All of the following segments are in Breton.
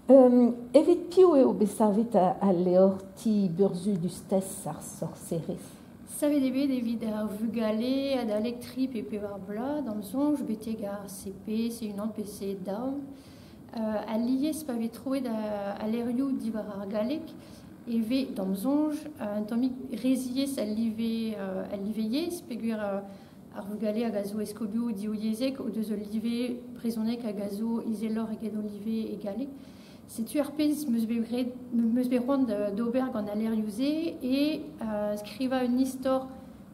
Evit piv eo besavet a leor ti burzu du stess ar sorcerez. Savet ebet evit ar vugale, ad alektrip e pe war blad, am zonj beteg ar CP, c'est une PC daom. A liez pa vet troet a lerioù diwar ar galek, eve d'am zonj, un tammig reziez a live yez, peogwir ar vugale hag a zo eskobio diou yezek, o deus live prezonek hag a zo izelor hag edo live e galek. Setu ar pezh meus bet roan d'ober gant a lerioù-se e skriva un istor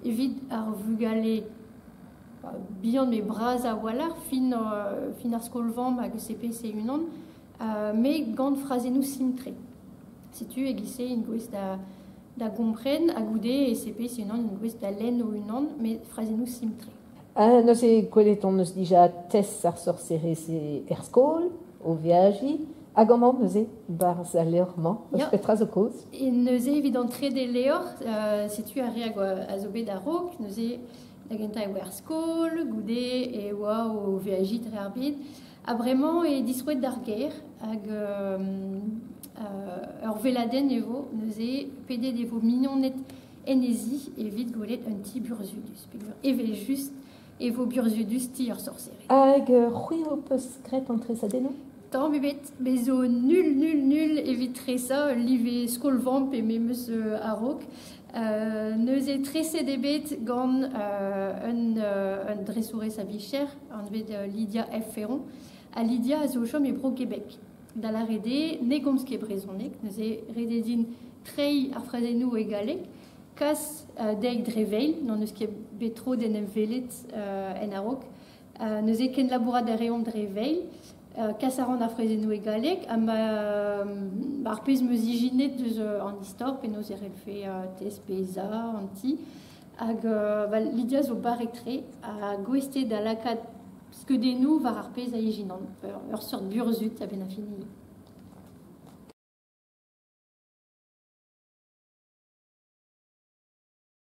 evit ar vugale bihan me braz a walar fin ar skolvamp hag CP unan, me gant frazennoù simtre. Setu egise in gwez da gompren a goude e CP unan in gwez da len o unan, me frazennoù simtre. Neus e gwelet on neus dija tess ar sorcerez er skol, o viaji, hag amañ neus e barz a leorman, eus petra zo koz. E neus e evit an trede leor, setu a reag a zo bet a rok, neus e da genta e oa ar skol, goude e oa o viaji dre ar bed. A bremañ e disroet d'ar ger, hag ur veladenn evo, neus e pedet evo mignonet enezi evit gwelet un ti burzudus. Evel just evo burzudus ti ar sorcerez. Hag c'hwi o peus gret an tresadennoù? Tamm ebet bezo nul evit tresa, live skolvamp e memeus a rok. Neus e treset ebet gant un dresourez a vicher, an vet Lydia F. Ferron. A Lydia a zo chom e bro Quebec. Da la rede, ne gomz ket brezonek, neus e rede din trei ar frazennoù e galek, kas deik dre veil, non neus ket betro den em velet en a rok. Neus e ken labourat a reomp dre veil, kas a ran ar frazennoù e galek, ar pezh meus ijinet deus an istor, pe neus e relfe tez peza, an ti, hag Lydia zo barek tre a gwestet da lakad skeudennoù war ar pezh a ijinan, ur sort burzut a ben a fini.